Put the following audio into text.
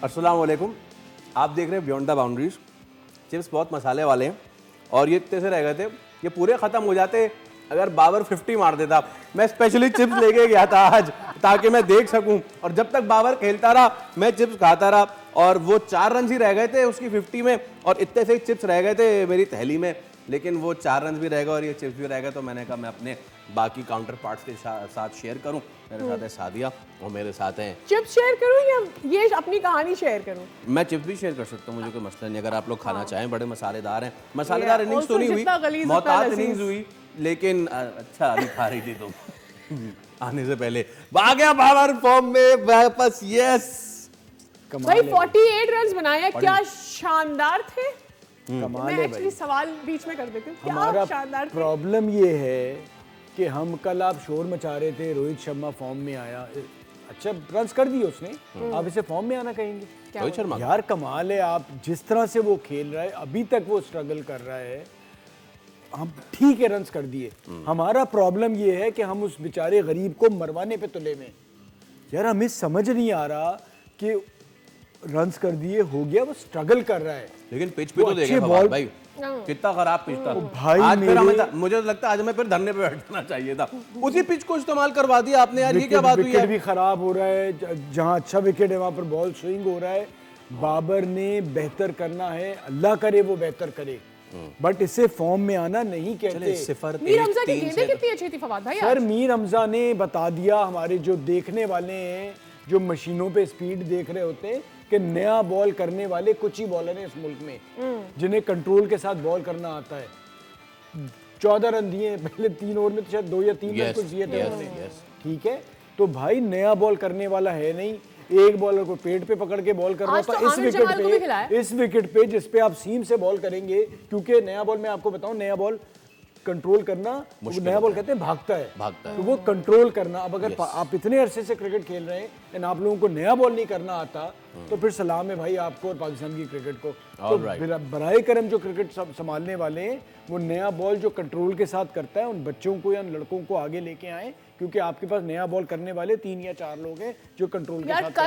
अस्सलाम वालेकुम। आप देख रहे हैं बियॉन्ड द बाउंड्रीज। चिप्स बहुत मसाले वाले हैं और ये इतने से रह गए थे, ये पूरे ख़त्म हो जाते अगर बाबर 50 मार देता। मैं स्पेशली चिप्स लेके गया था आज ताकि मैं देख सकूं, और जब तक बाबर खेलता रहा मैं चिप्स खाता रहा, और वो 4 रन ही रह गए थे उसकी 50 में, और इतने से चिप्स रह गए थे मेरी थैली में, लेकिन वो 4 रन भी रह गए और ये चिप्स भी रह गए। तो मैंने कहा मैं अपने बाकी काउंटर पार्ट्स के साथ शेयर करूं। मेरे साथ है सादिया और मेरे साथ हैं चिप्स शेयर करूं या ये अपनी कहानी शेयर करूं? मैं चिप्स भी शेयर कर सकता हूँ, मुझे कोई मसला नहीं। अगर आप लोग खाना चाहें, बड़े मसालेदार हैं। मसालेदार इनिंग्स तो नहीं हुई, मोहतात इनिंग्स हुई, लेकिन अच्छा अभी खा रही थी तुम आने से पहले। आ गया बाबर फॉर्म में वापस। यस भाई 48 रन्स बनाए, क्या शानदार थे। कमाल मैं है एक्चुअली भाई। सवाल बीच में कर देती हूँ, क्या हमारा शानदार थे। प्रॉब्लम ये है कि हम कल आप शोर मचा रहे थे, रोहित शर्मा फॉर्म में आया, अच्छा रन्स कर दिए उसने, आप इसे फॉर्म में आना कहेंगे? रोहित शर्मा यार कमाल है, आप जिस तरह से वो खेल रहा है, अभी तक वो स्ट्रगल कर रहा है। हम ठीक है रन्स कर दिए, हमारा प्रॉब्लम ये है कि हम उस बेचारे गरीब को मरवाने पे तुले में। यार हमें समझ नहीं आ रहा कि रन्स कर दिए, हो गया, वो स्ट्रगल कर रहा है। लेकिन पिच पे वो तो देखे अच्छे फवाद बॉल भाई, कितना खराब पिच था भाई। आज फिर मेरे मुझे लगता है आज हमें फिर धरने पे बैठना चाहिए था। उसी पिच को इस्तेमाल करवा दिया आपने यार, ये क्या बात हुई विकेट है? भी खराब हो रहा है, जहां अच्छा विकेट है वहां पर बॉल स्विंग हो रहा है। बाबर ने बेहतर करना है, अल्लाह करे वो बेहतर करे, बट इसे फॉर्म में आना नहीं कहते। मीर हमजा की गेंदें कितनी अच्छी थी फवाद भाई। सर मीर हमजा ने बता दिया, हमारे जो देखने वाले हैं, जो मशीनों पे स्पीड देख रहे होते हैं, कि नया बॉल करने वाले कुछ ही बॉलर हैं इस मुल्क में जिन्हें कंट्रोल के साथ बॉल करना आता है। 14 रन दिए पहले 3 ओवर में, तो शायद 2 या 3 रन कुछ दिए थे उन्होंने। ठीक है, तो भाई नया बॉल करने वाला है नहीं, एक बॉलर को पेट पे पकड़ के बॉल कर रहा था। इस विकेट पे जिस पे आप सीम से बॉल करेंगे, क्योंकि नया बॉल मैं आपको बताऊं, नया बॉल कंट्रोल करना, नया बॉल कहते हैं भागता है, तो वो कंट्रोल करना। अब अगर आप इतने अरसे से क्रिकेट खेल रहे हैं एंड आप लोगों को नया बॉल नहीं करना आता, तो फिर सलाम है भाई आपको और पाकिस्तान की क्रिकेट को। तो बराए करम जो क्रिकेट संभालने वाले हैं, वो नया बॉल जो कंट्रोल के साथ करता है, उन बच्चों को या लड़कों को आगे लेके आए, क्योंकि आपके पास नया बॉल करने वाले 3 या 4 लोग हैं जो कंट्रोल के साथ